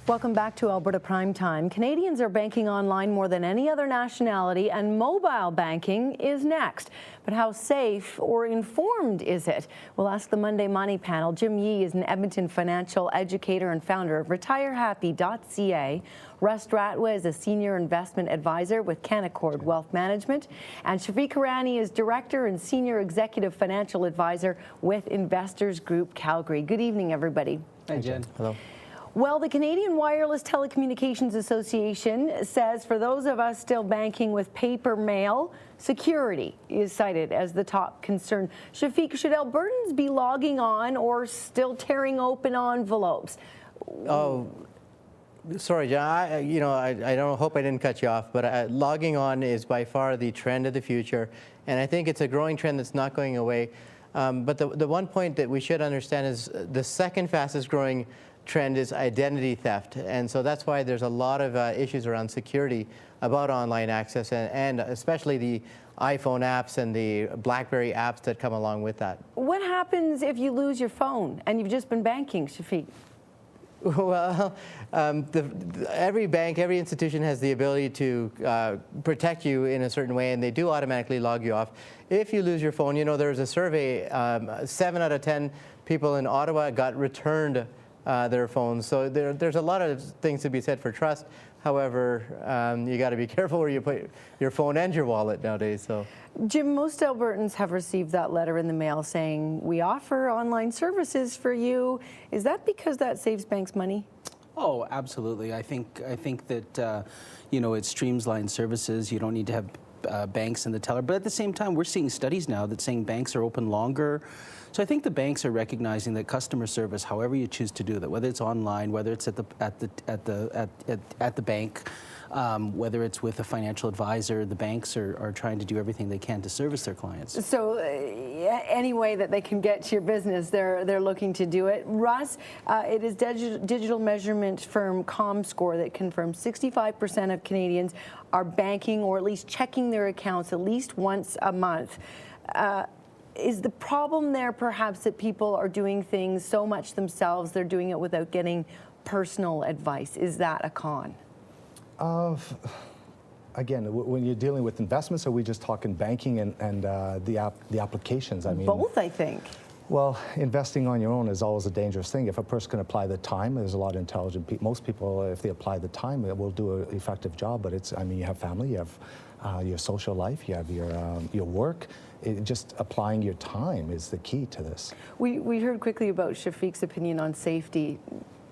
Welcome back to Alberta Primetime. Canadians are banking online more than any other nationality, and mobile banking is next. But how safe or informed is it? We'll ask the Monday Money panel. Jim Yee is an Edmonton financial educator and founder of retirehappy.ca. Russ Ratwa is a senior investment advisor with Canaccord Wealth Management. And Shafik Hirani is director and senior executive financial advisor with Investors Group Calgary. Good evening, everybody. Hi, Jen. Hello. Well, the Canadian Wireless Telecommunications Association says for those of us still banking with paper mail, security is cited as the top concern. Shafik, should Albertans be logging on or still tearing open envelopes? Oh, sorry, John. I don't hope I didn't cut you off, but logging on is by far the trend of the future, and I think it's a growing trend that's not going away. But the one point that we should understand is the second fastest growing trend is identity theft, and so that's why there's a lot of issues around security about online access, and especially the iPhone apps and the BlackBerry apps that come along with that. What happens if you lose your phone and you've just been banking, Shafik? Well, every bank, every institution has the ability to protect you in a certain way, and they do automatically log you off. If you lose your phone, you know, there was a survey, 7 out of 10 people in Ottawa got returned their phones. So there's a lot of things to be said for trust. However, you got to be careful where you put your phone and your wallet nowadays. So, Jim, most Albertans have received that letter in the mail saying we offer online services for you. Is that because that saves banks money? Oh, absolutely. I think that you know, it streamlines services. You don't need to have banks in the teller. But at the same time, we're seeing studies now that saying banks are open longer. So I think the banks are recognizing that customer service, however you choose to do that, whether it's online, whether it's at the bank, whether it's with a financial advisor, the banks are trying to do everything they can to service their clients. So any way that they can get to your business, they're looking to do it. Russ, it is digital measurement firm ComScore that confirms 65% of Canadians are banking or at least checking their accounts at least once a month. Is the problem there perhaps that people are doing things so much themselves, they're doing it without getting personal advice? Is that a con? Again, when you're dealing with investments, are we just talking banking and the applications? I mean, both, I think. Well, investing on your own is always a dangerous thing. If a person can apply the time, there's a lot of intelligent people. Most people, if they apply the time, will do an effective job. But it's, I mean, you have family, you have your social life, you have your work. Just applying your time is the key to this. We heard quickly about Shafik's opinion on safety.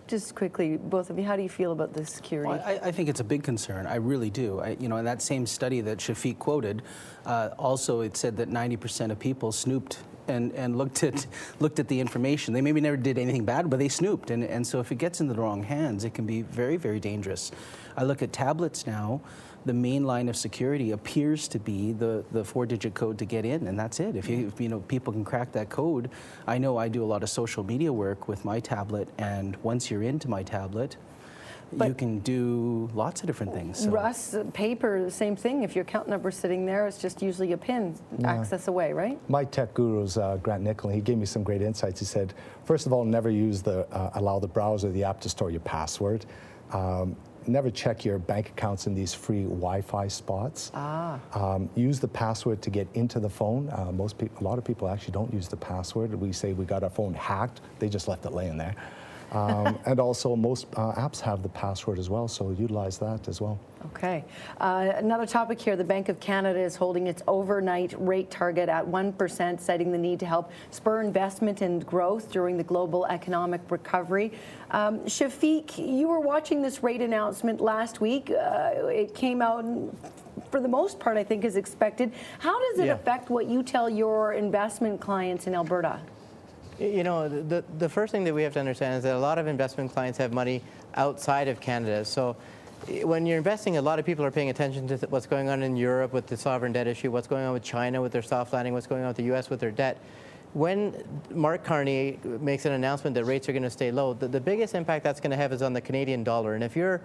Just quickly, both of you, how do you feel about the security? Well, I think it's a big concern. I really do. You know, in that same study that Shafik quoted, also it said that 90% of people snooped and looked at the information. They maybe never did anything bad, but they snooped. And so if it gets into the wrong hands, it can be very, very dangerous. I look at tablets now. The main line of security appears to be the 4-digit code to get in, and that's it. If you know, people can crack that code. I know I do a lot of social media work with my tablet, and once you're into my tablet, you can do lots of different things. So. Russ, paper, the same thing. If your account number's sitting there, it's just usually a PIN, access away, right? My tech guru is Grant Nickel, and he gave me some great insights. He said, first of all, never use allow the browser or the app to store your password. Never check your bank accounts in these free Wi-Fi spots. Use the password to get into the phone. A lot of people actually don't use the password. We say we got our phone hacked. They just left it laying there. And also, most apps have the password as well, so utilize that as well. Okay. Another topic here, the Bank of Canada is holding its overnight rate target at 1%, citing the need to help spur investment and growth during the global economic recovery. Shafik, you were watching this rate announcement last week. It came out, for the most part, I think, as expected. How does it affect what you tell your investment clients in Alberta? You know, the first thing that we have to understand is that a lot of investment clients have money outside of Canada. So when you're investing, a lot of people are paying attention to what's going on in Europe with the sovereign debt issue, what's going on with China with their soft landing, what's going on with the U.S. with their debt. when Mark Carney makes an announcement that rates are going to stay low, the biggest impact that's going to have is on the Canadian dollar. And if you're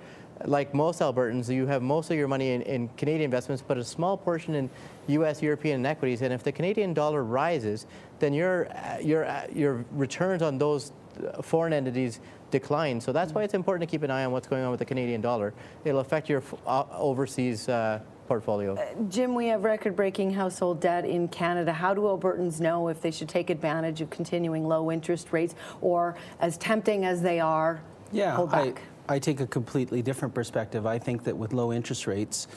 like most Albertans, you have most of your money in Canadian investments, but a small portion in U.S., European equities. And if the Canadian dollar rises, then your returns on those foreign entities decline. So that's why it's important to keep an eye on what's going on with the Canadian dollar. It'll affect your overseas portfolio. Jim, we have record-breaking household debt in Canada. How do Albertans know if they should take advantage of continuing low interest rates, or, as tempting as they are, hold back? I take a completely different perspective. I think that with low interest rates,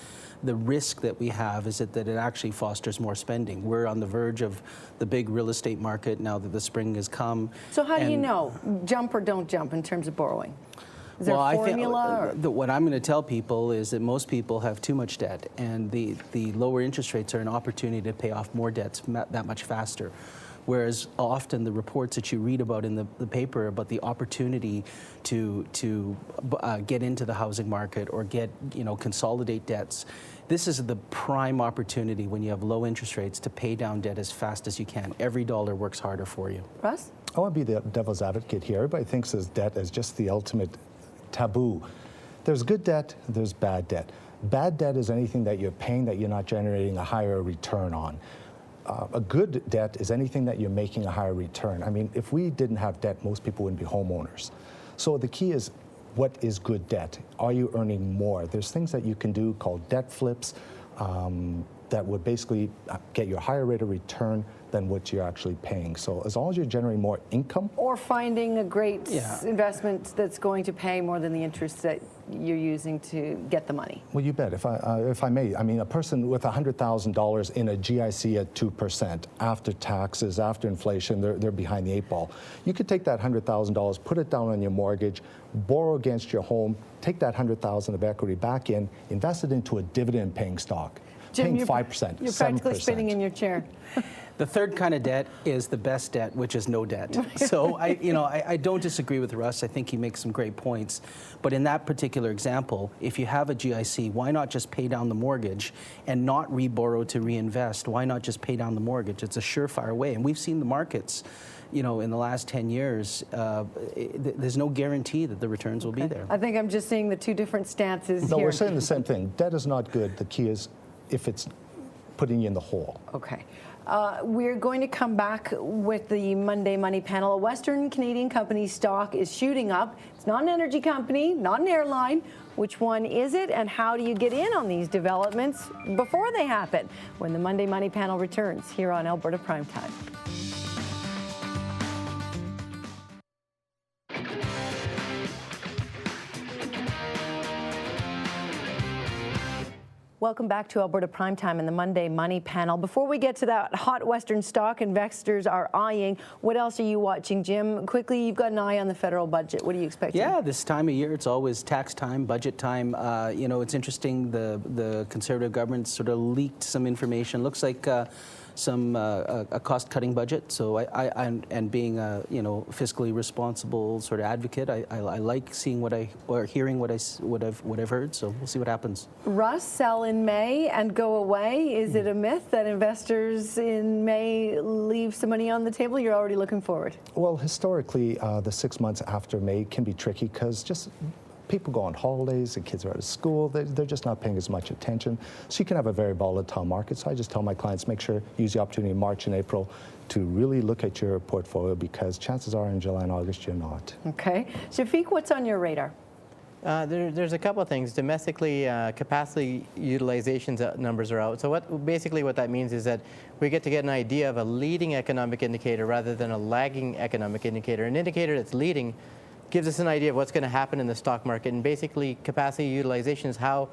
the risk that we have is that it actually fosters more spending. We're on the verge of the big real estate market now that the spring has come. So how do you know, jump or don't jump in terms of borrowing? Is there a formula? What I'm going to tell people is that most people have too much debt, and the lower interest rates are an opportunity to pay off more debts that much faster. Whereas often the reports that you read about in the paper about the opportunity to get into the housing market or consolidate debts, this is the prime opportunity when you have low interest rates to pay down debt as fast as you can. Every dollar works harder for you. Russ? I want to be the devil's advocate here. Everybody thinks of debt as just the ultimate taboo. There's good debt, there's bad debt. Bad debt is anything that you're paying that you're not generating a higher return on. A good debt is anything that you're making a higher return. I mean, if we didn't have debt, most people wouldn't be homeowners. So the key is, what is good debt? Are you earning more? There's things that you can do called debt flips that would basically get you a higher rate of return than what you're actually paying. So as long as you're generating more income. Or finding a great investment that's going to pay more than the interest that you're using to get the money. Well, you bet. If I may, I mean, a person with $100,000 in a GIC at 2%, after taxes, after inflation, they're behind the eight ball. You could take that $100,000, put it down on your mortgage, borrow against your home, take that $100,000 of equity back in, invest it into a dividend-paying stock, Jim, paying 5%, You're practically spinning in your chair. The third kind of debt is the best debt, which is no debt. So I don't disagree with Russ. I think he makes some great points. But in that particular example, if you have a GIC, why not just pay down the mortgage and not re-borrow to reinvest? Why not just pay down the mortgage? It's a surefire way. And we've seen the markets, in the last 10 years, there's no guarantee that the returns will be there. I think I'm just seeing the two different stances No, here. we're saying the same thing. Debt is not good. The key is if it's putting you in the hole. Okay. We're going to come back with the Monday Money panel. A Western Canadian company stock is shooting up. It's not an energy company, not an airline. Which one is it, and how do you get in on these developments before they happen? When the Monday Money panel returns here on Alberta Primetime. Welcome back to Alberta Primetime and the Monday Money panel. Before we get to that hot Western stock investors are eyeing, what else are you watching, Jim? Quickly, you've got an eye on the federal budget. What are you expecting? Yeah, this time of year, it's always tax time, budget time. It's interesting, the Conservative government sort of leaked some information. Looks like a cost-cutting budget. So and being a fiscally responsible sort of advocate, I like seeing hearing what I've heard. So we'll see what happens. Russ, sell in May and go away. Is it a myth that investors in May leave some money on the table? You're already looking forward. Well, historically, the 6 months after May can be tricky because just people go on holidays, the kids are out of school, they're just not paying as much attention. So you can have a very volatile market. So I just tell my clients, make sure you use the opportunity in March and April to really look at your portfolio, because chances are in July and August you're not. Okay. Shafik, what's on your radar? There's a couple of things. Domestically, capacity utilization numbers are out. So what that means is that we get to get an idea of a leading economic indicator rather than a lagging economic indicator. An indicator that's leading gives us an idea of what's going to happen in the stock market. And basically, capacity utilization is how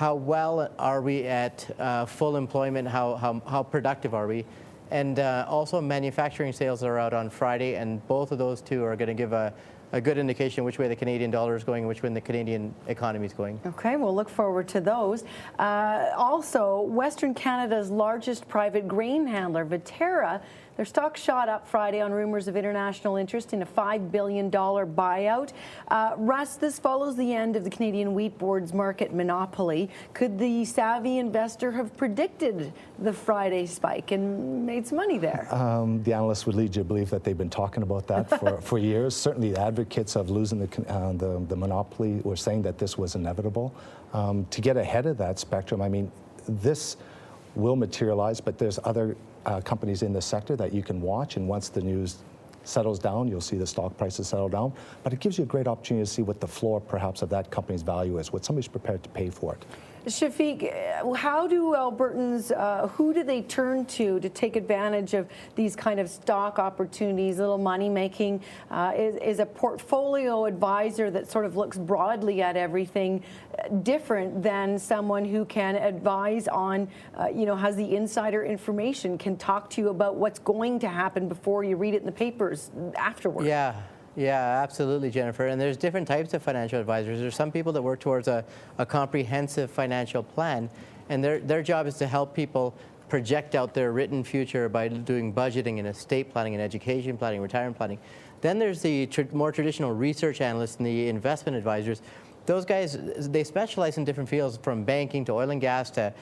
well are we at full employment, how productive are we. And also manufacturing sales are out on Friday, and both of those two are going to give a good indication which way the Canadian dollar is going and which way the Canadian economy is going. Okay, we'll look forward to those. Also, Western Canada's largest private grain handler, Viterra, Their stock shot up Friday on rumors of international interest in a $5 billion buyout. Russ, this follows the end of the Canadian Wheat Board's market monopoly. Could the savvy investor have predicted the Friday spike and made some money there? The analysts would lead you to believe that they've been talking about that for years. Certainly the advocates of losing the monopoly were saying that this was inevitable. To get ahead of that spectrum, I mean, this will materialize, but there's other companies in the sector that you can watch, and once the news settles down, you'll see the stock prices settle down. But it gives you a great opportunity to see what the floor, perhaps, of that company's value is, what somebody's prepared to pay for it. Shafik, how do Albertans, who do they turn to take advantage of these kind of stock opportunities, little money making? Is a portfolio advisor that sort of looks broadly at everything different than someone who can advise on, has the insider information, can talk to you about what's going to happen before you read it in the papers afterwards? Yeah, absolutely, Jennifer. And there's different types of financial advisors. There's some people that work towards a comprehensive financial plan, and their job is to help people project out their written future by doing budgeting and estate planning and education planning, retirement planning. Then there's the more traditional research analysts and the investment advisors. Those guys, they specialize in different fields, from banking to oil and gas to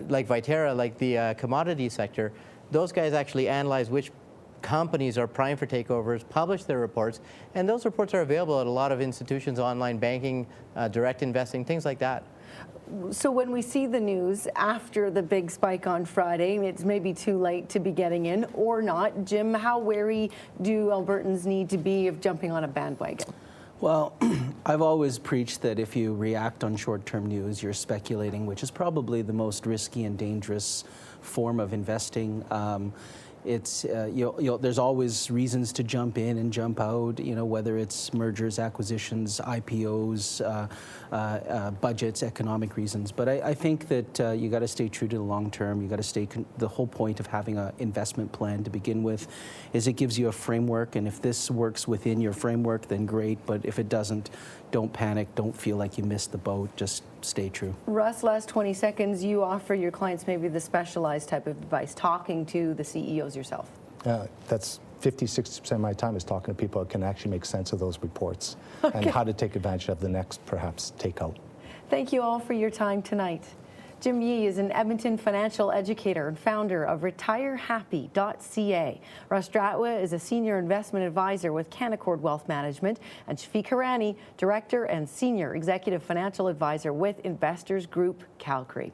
like Viterra, like the commodity sector. Those guys actually analyze which companies are primed for takeovers, publish their reports, and those reports are available at a lot of institutions, online banking, direct investing, things like that. So when we see the news after the big spike on Friday, it's maybe too late to be getting in or not. Jim, how wary do Albertans need to be of jumping on a bandwagon? Well, I've always preached that if you react on short-term news, you're speculating, which is probably the most risky and dangerous form of investing. There's always reasons to jump in and jump out, whether it's mergers, acquisitions, IPOs, budgets, economic reasons. But I think that you got to stay true to the long term. You got to stay. The whole point of having an investment plan to begin with is it gives you a framework, and if this works within your framework, then great. But if it doesn't, don't panic. Don't feel like you missed the boat. Just stay true. Russ, last 20 seconds, you offer your clients maybe the specialized type of advice, talking to the CEOs yourself. That's 50-60% of my time is talking to people that can actually make sense of those reports and how to take advantage of the next, perhaps, takeout. Thank you all for your time tonight. Jim Yee is an Edmonton financial educator and founder of retirehappy.ca. Russ Dratwa is a senior investment advisor with Canaccord Wealth Management, and Shafik Hirani, director and senior executive financial advisor with Investors Group Calgary.